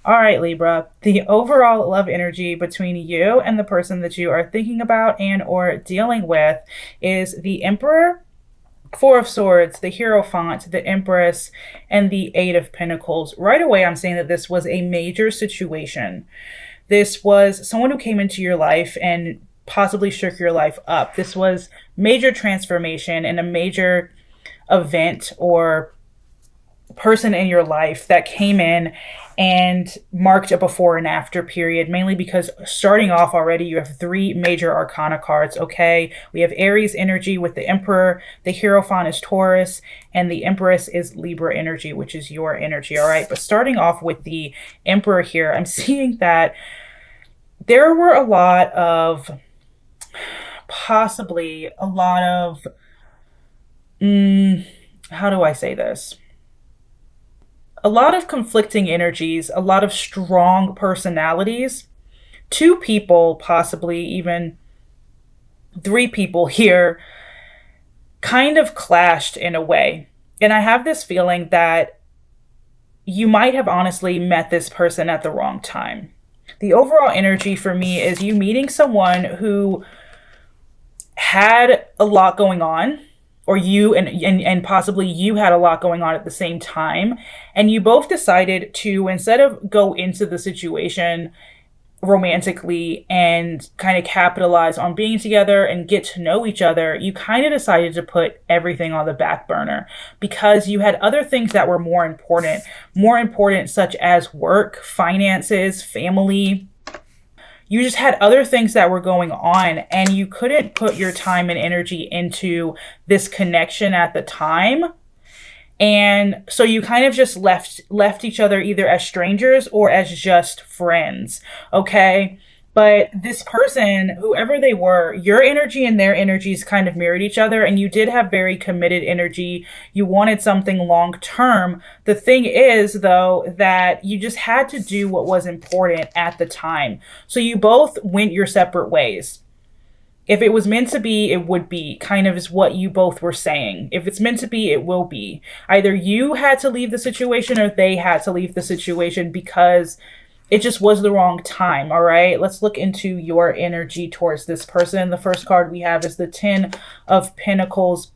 All right, Libra, the overall love energy between you and the person that you are thinking about and or dealing with is the Emperor, Four of Swords, the Hierophant, the Empress, and the Eight of Pentacles. Right away, I'm saying that this was a major situation. This was someone who came into your life and possibly shook your life up. This was major transformation and a major event or person in your life that came in and marked a before and after period, mainly because starting off already, you have three major arcana cards, okay? We have Aries energy with the Emperor, the Hierophant is Taurus, and the Empress is Libra energy, which is your energy, all right? But starting off with the Emperor here, I'm seeing that there were a lot of, possibly a lot of, how do I say this? A lot of conflicting energies, a lot of strong personalities. Two people, possibly even three people here, kind of clashed in a way. And I have this feeling that you might have honestly met this person at the wrong time. The overall energy for me is you meeting someone who had a lot going on, or you and possibly you had a lot going on at the same time, and you both decided to, instead of go into the situation romantically and kind of capitalize on being together and get to know each other, you kind of decided to put everything on the back burner because you had other things that were more important, such as work, finances, family. You just had other things that were going on and you couldn't put your time and energy into this connection at the time. And so you kind of just left each other either as strangers or as just friends, okay? But this person, whoever they were, your energy and their energies kind of mirrored each other, and you did have very committed energy. You wanted something long term. The thing is, though, that you just had to do what was important at the time. So you both went your separate ways. If it was meant to be, it would be, kind of is what you both were saying. If it's meant to be, it will be. Either you had to leave the situation or they had to leave the situation because it just was the wrong time, all right? Let's look into your energy towards this person. The first card we have is the Ten of Pentacles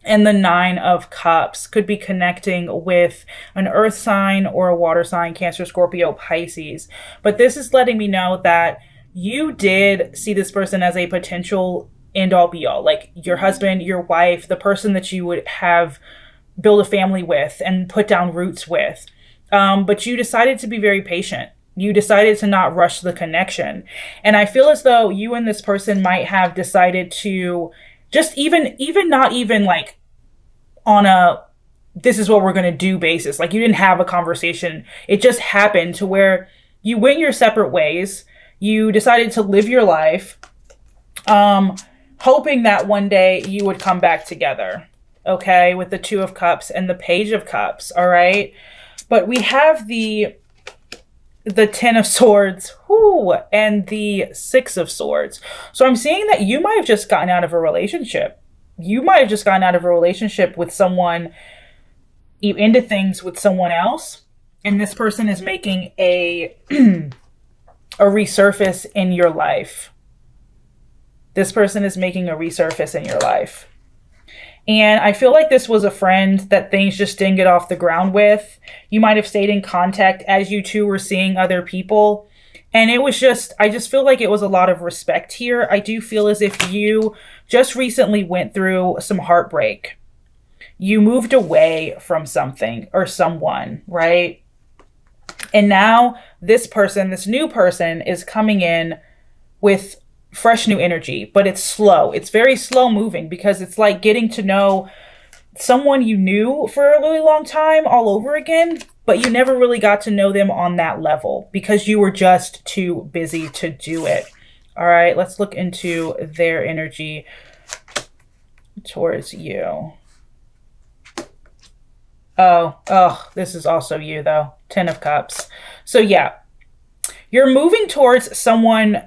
and the Nine of Cups. Could be connecting with an earth sign or a water sign, Cancer, Scorpio, Pisces. But this is letting me know that you did see this person as a potential end all be all, like your husband, your wife, the person that you would have build a family with and put down roots with. But you decided to be very patient. You decided to not rush the connection. And I feel as though you and this person might have decided to just even not even like on a this is what we're going to do basis. Like you didn't have a conversation. It just happened to where you went your separate ways. You decided to live your life, hoping that one day you would come back together, okay, with the Two of Cups and the Page of Cups, all right? But we have the Ten of Swords, and the Six of Swords. So I'm seeing that you might have just gotten out of a relationship. You might have just gotten out of a relationship with someone, into things with someone else, and this person is making a a resurface in your life. This person is making a resurface in your life. And I feel like this was a friend that things just didn't get off the ground with. You might have stayed in contact as you two were seeing other people. And it was just, I just feel like it was a lot of respect here. I do feel as if you just recently went through some heartbreak. You moved away from something or someone, right? And now this person, this new person is coming in with fresh new energy, but it's slow. It's very slow moving because it's like getting to know someone you knew for a really long time all over again, but you never really got to know them on that level because you were just too busy to do it. All right, let's look into their energy towards you. Oh, this is also you though. Ten of Cups. So yeah, you're moving towards someone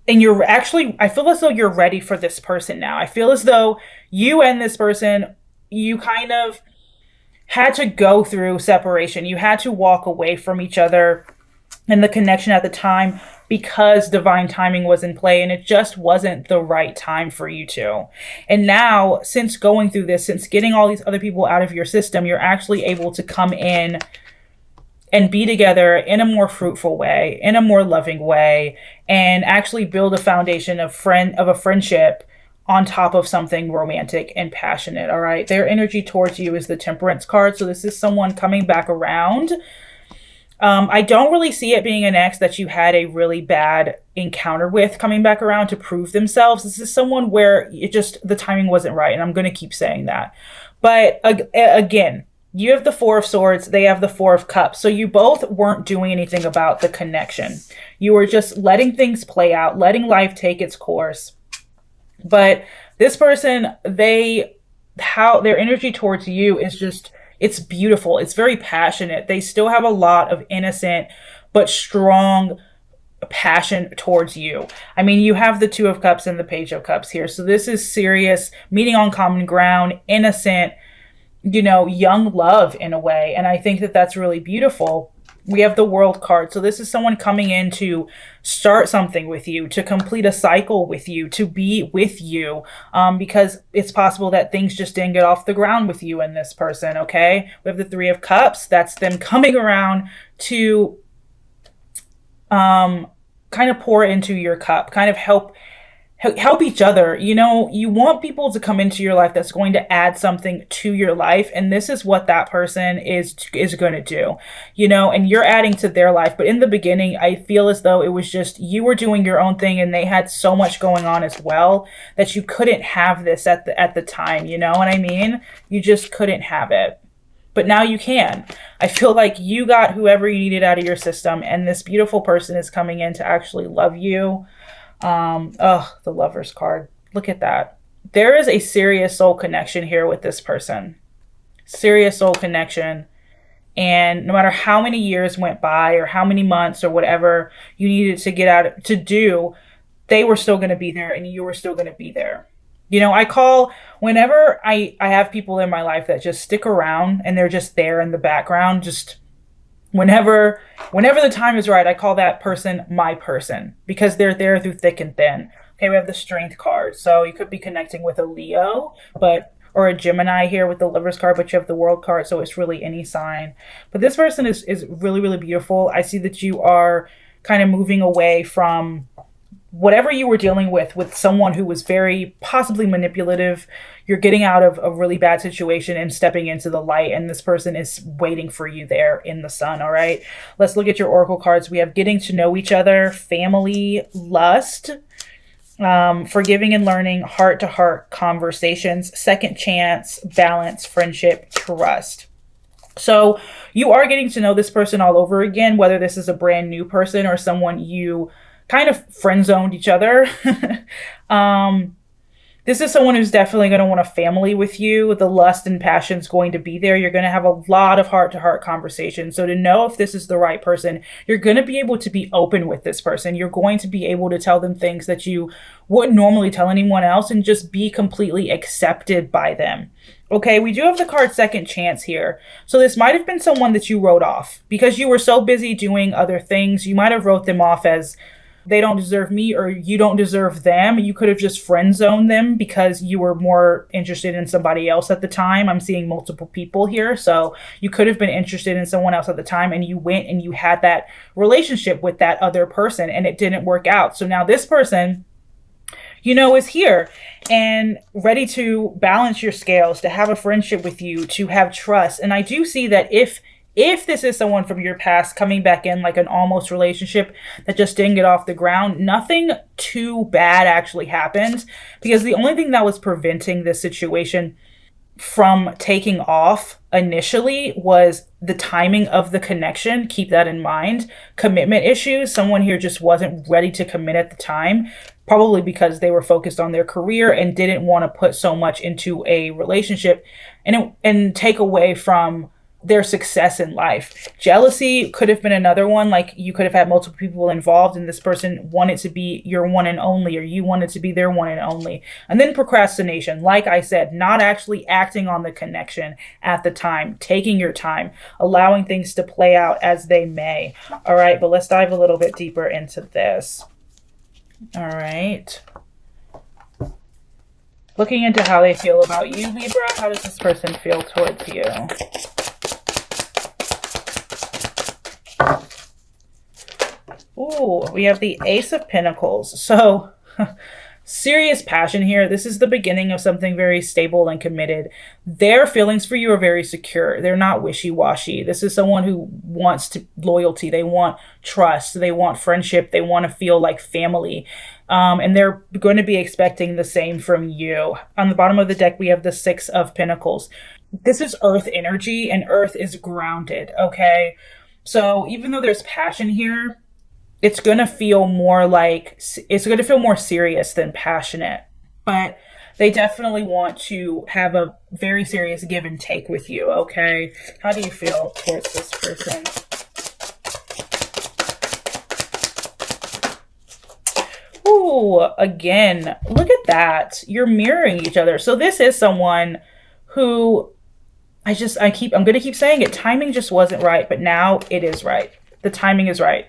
and you're actually, I feel as though you're ready for this person now. I feel as though you and this person, you kind of had to go through separation. You had to walk away from each other and the connection at the time because divine timing was in play and it just wasn't the right time for you two. And now, since going through this, since getting all these other people out of your system, you're actually able to come in and be together in a more fruitful way, in a more loving way, and actually build a foundation of a friendship on top of something romantic and passionate. All right. Their energy towards you is the Temperance card. So this is someone coming back around. I don't really see it being an ex that you had a really bad encounter with coming back around to prove themselves. This is someone where the timing wasn't right. And I'm going to keep saying that. But again, you have the Four of Swords. They have the Four of Cups. So you both weren't doing anything about the connection. You were just letting things play out, letting life take its course. But this person, how their energy towards you is just, it's beautiful. It's very passionate. They still have a lot of innocent but strong passion towards you. I mean, you have the Two of Cups and the Page of Cups here. So this is serious, meeting on common ground, innocent, young love in a way. And I think that that's really beautiful. We have the World card. So this is someone coming in to start something with you, to complete a cycle with you, to be with you, because it's possible that things just didn't get off the ground with you and this person, okay? We have the Three of Cups. That's them coming around to kind of pour into your cup, kind of help each other. You want people to come into your life that's going to add something to your life. And this is what that person is going to do, and you're adding to their life. But in the beginning, I feel as though it was just, you were doing your own thing and they had so much going on as well that you couldn't have this at the time. You know what I mean? You just couldn't have it. But now you can. I feel like you got whoever you needed out of your system. And this beautiful person is coming in to actually love you. The Lovers card. Look at that. There is a serious soul connection here with this person. Serious soul connection. And no matter how many years went by or how many months or whatever you needed to get out to do, they were still going to be there and you were still going to be there. Whenever I have people in my life that just stick around and they're just there in the background, just whenever the time is right, I call that person my person because they're there through thick and thin. Okay, we have the Strength card. So you could be connecting with a Leo, or a Gemini here with the Lovers card, but you have the World card, so it's really any sign. But this person is really, really beautiful. I see that you are kind of moving away from whatever you were dealing with someone who was very possibly manipulative. You're getting out of a really bad situation and stepping into the light, and this person is waiting for you there in the sun. All right, let's look at your oracle cards. We have getting to know each other, family, lust, forgiving and learning, heart-to-heart conversations, second chance, balance, friendship, trust. So you are getting to know this person all over again, whether this is a brand new person or someone you kind of friend-zoned each other. This is someone who's definitely going to want a family with you. The lust and passion is going to be there. You're going to have a lot of heart-to-heart conversations. So to know if this is the right person, you're going to be able to be open with this person. You're going to be able to tell them things that you wouldn't normally tell anyone else and just be completely accepted by them. Okay, we do have the card Second Chance here. So this might have been someone that you wrote off because you were so busy doing other things. You might have wrote them off as they don't deserve me or you don't deserve them. You could have just friend zoned them because you were more interested in somebody else at the time. I'm seeing multiple people here. So you could have been interested in someone else at the time and you went and you had that relationship with that other person and it didn't work out. So now this person, is here and ready to balance your scales, to have a friendship with you, to have trust. And I do see that if this is someone from your past coming back in like an almost relationship that just didn't get off the ground, nothing too bad actually happened because the only thing that was preventing this situation from taking off initially was the timing of the connection. Keep that in mind. Commitment issues. Someone here just wasn't ready to commit at the time, probably because they were focused on their career and didn't want to put so much into a relationship and take away from their success in life. Jealousy could have been another one. Like you could have had multiple people involved and this person wanted to be your one and only, or you wanted to be their one and only. And then procrastination, like I said, not actually acting on the connection at the time, taking your time, allowing things to play out as they may. All right, but let's dive a little bit deeper into this. All right. Looking into how they feel about you, Libra. How does this person feel towards you? Ooh, we have the Ace of Pentacles. So, serious passion here. This is the beginning of something very stable and committed. Their feelings for you are very secure. They're not wishy-washy. This is someone who wants loyalty. They want trust. They want friendship. They want to feel like family. And they're going to be expecting the same from you. On the bottom of the deck, we have the Six of Pentacles. This is earth energy, and earth is grounded, okay? So even though there's passion here, it's going to feel more serious than passionate. But they definitely want to have a very serious give and take with you, okay? How do you feel towards this person? Ooh, again, look at that. You're mirroring each other. So this is someone who I'm going to keep saying it. Timing just wasn't right, but now it is right. The timing is right.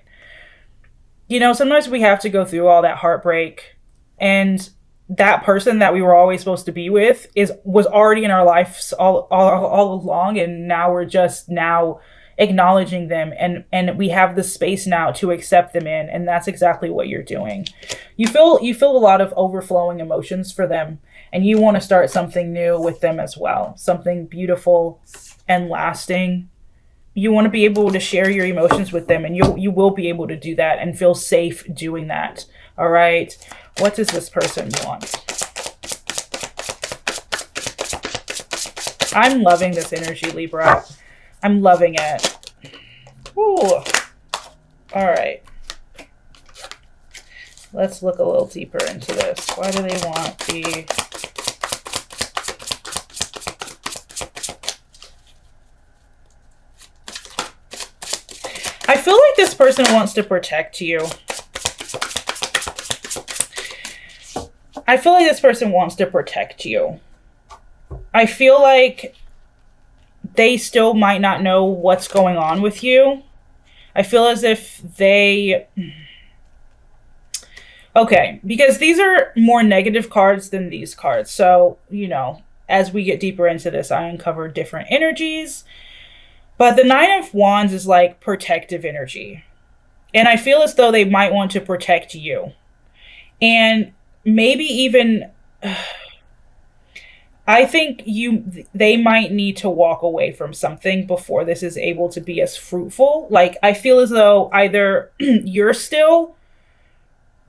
You know, sometimes we have to go through all that heartbreak, and that person that we were always supposed to be with was already in our lives all along, and now we're just now acknowledging them, and we have the space now to accept them in, and that's exactly what you're doing. You feel a lot of overflowing emotions for them, and you want to start something new with them as well, something beautiful and lasting. You want to be able to share your emotions with them, and you will be able to do that and feel safe doing that. All right. What does this person want? I'm loving this energy, Libra. I'm loving it. Ooh. All right. Let's look a little deeper into this. Why do they want the... I feel like this person wants to protect you. I feel like this person wants to protect you. I feel like they still might not know what's going on with you. I feel as if they... Okay, because these are more negative cards than these cards. So, you know, as we get deeper into this, I uncover different energies. But the Nine of Wands is like protective energy. And I feel as though they might want to protect you. And maybe even... I think they might need to walk away from something before this is able to be as fruitful. Like, I feel as though either you're still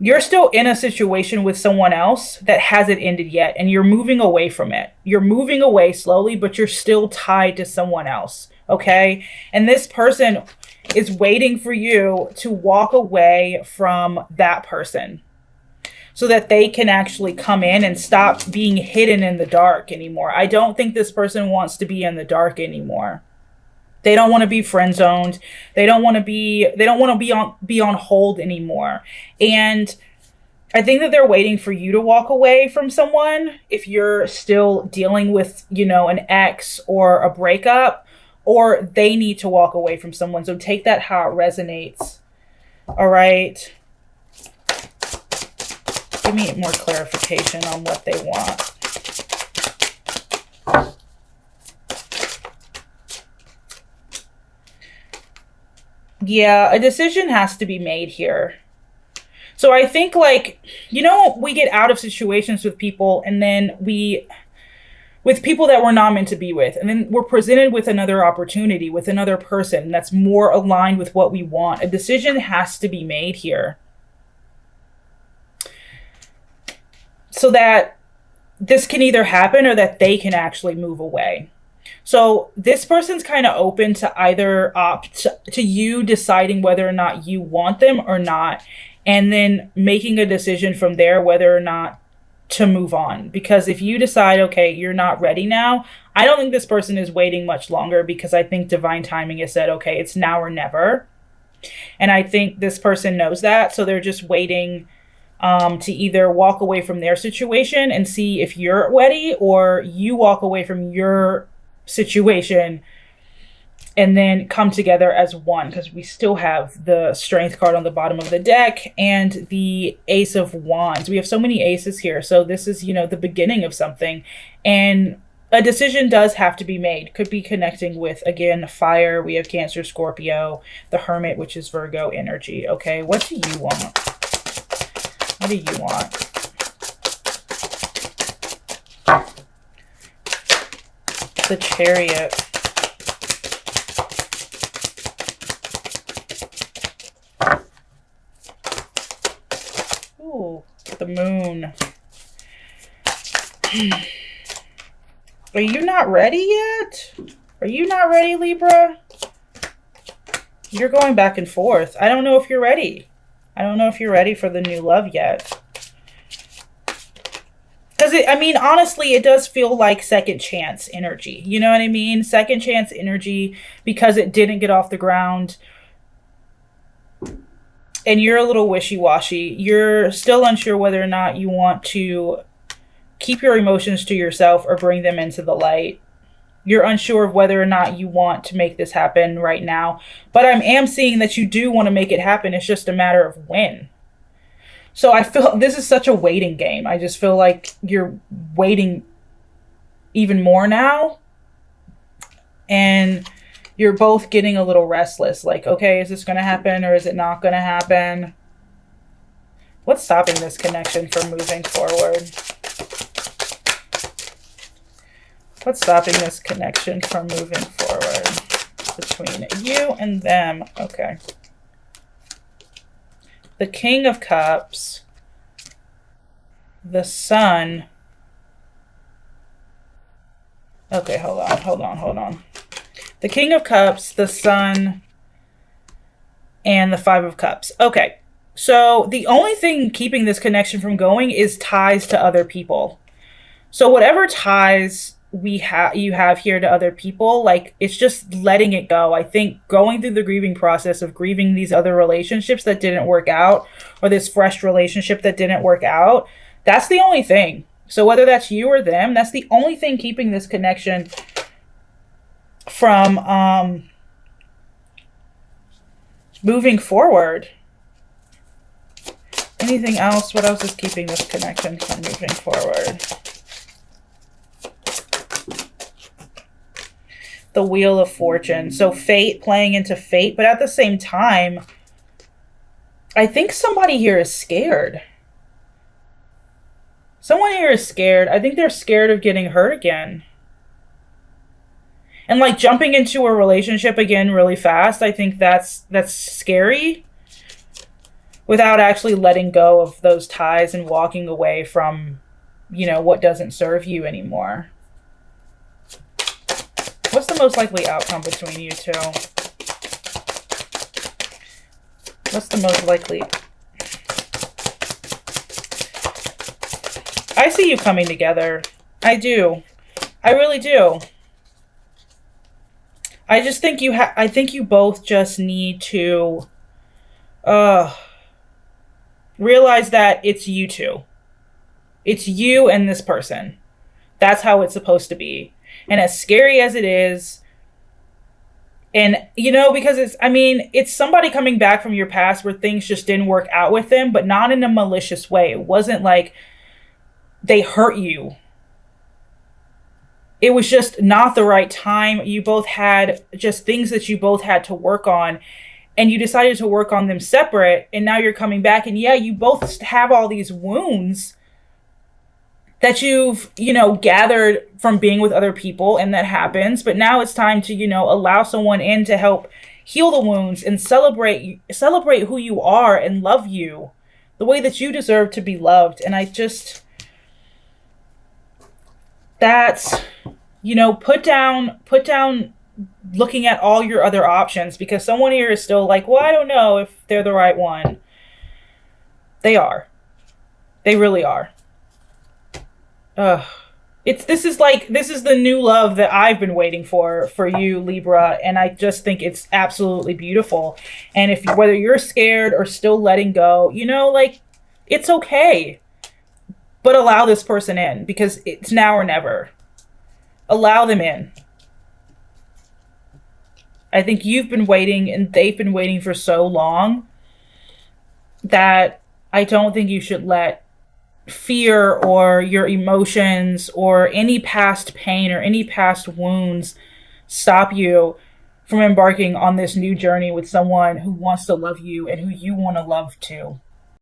in a situation with someone else that hasn't ended yet, and you're moving away from it. You're moving away slowly, but you're still tied to someone else, okay? And this person is waiting for you to walk away from that person, so that they can actually come in and stop being hidden in the dark anymore. I don't think this person wants to be in the dark anymore. They don't want to be friend zoned. They don't want to be on hold anymore. And I think that they're waiting for you to walk away from someone if you're still dealing with, you know, an ex or a breakup, or they need to walk away from someone. So take that how it resonates. All right. Give me more clarification on what they want. Yeah, a decision has to be made here. So I think, like, you know, we get out of situations with people, and then with people that we're not meant to be with, and then we're presented with another opportunity with another person that's more aligned with what we want. A decision has to be made here, so that this can either happen or that they can actually move away. So this person's kind of open to either opt to you deciding whether or not you want them or not, and then making a decision from there whether or not to move on. Because if you decide, okay, you're not ready now, I don't think this person is waiting much longer, because I think divine timing has said, okay, it's now or never. And I think this person knows that. So they're just waiting to either walk away from their situation and see if you're ready, or you walk away from your situation and then come together as one, because we still have the Strength card on the bottom of the deck and the Ace of Wands. We have so many aces here. So this is, the beginning of something. And a decision does have to be made. Could be connecting with, again, fire. We have Cancer, Scorpio, the Hermit, which is Virgo energy. Okay, what do you want? What do you want? The Chariot. Ooh, the Moon. Are you not ready yet? Are you not ready, Libra? You're going back and forth. I don't know if you're ready. I don't know if you're ready for the new love yet. Because, honestly, it does feel like second chance energy. You know what I mean? Second chance energy, because it didn't get off the ground. And you're a little wishy-washy. You're still unsure whether or not you want to keep your emotions to yourself or bring them into the light. You're unsure of whether or not you want to make this happen right now. But I am seeing that you do want to make it happen. It's just a matter of when. So I feel this is such a waiting game. I just feel like you're waiting even more now. And you're both getting a little restless. Like, okay, is this going to happen or is it not going to happen? What's stopping this connection from moving forward? What's stopping this connection from moving forward between you and them? Okay. The King of Cups. The Sun. Okay, hold on. The King of Cups, the Sun, and the Five of Cups. Okay, so the only thing keeping this connection from going is ties to other people. So whatever ties you have here to other people, like, it's just letting it go. I think going through the grieving process of grieving these other relationships that didn't work out, or this fresh relationship that didn't work out, that's the only thing. So whether that's you or them, that's the only thing keeping this connection from moving forward. Anything else? What else is keeping this connection from moving forward? The Wheel of Fortune. So fate, playing into fate, but at the same time, I think somebody here is scared. Someone here is scared. I think they're scared of getting hurt again. And like jumping into a relationship again really fast, I think that's scary. Without actually letting go of those ties and walking away from, what doesn't serve you anymore. What's the most likely outcome between you two? What's the most likely? I see you coming together. I do. I really do. I just think I think you both just need to realize that it's you two. It's you and this person. That's how it's supposed to be. And as scary as it is, and, because it's somebody coming back from your past where things just didn't work out with them, but not in a malicious way. It wasn't like they hurt you. It was just not the right time. You both had just things that you both had to work on, and you decided to work on them separate. And now you're coming back, and yeah, you both have all these wounds that you've, gathered from being with other people, and that happens. But now it's time to, allow someone in to help heal the wounds and celebrate who you are and love you the way that you deserve to be loved. And that's, put down looking at all your other options, because someone here is still like, well, I don't know if they're the right one. They are. They really are. Ugh. This is the new love that I've been waiting for you, Libra, and I just think it's absolutely beautiful. And if whether you're scared or still letting go, like, it's okay. But allow this person in, because it's now or never. Allow them in. I think you've been waiting and they've been waiting for so long that I don't think you should let fear or your emotions or any past pain or any past wounds stop you from embarking on this new journey with someone who wants to love you and who you want to love too.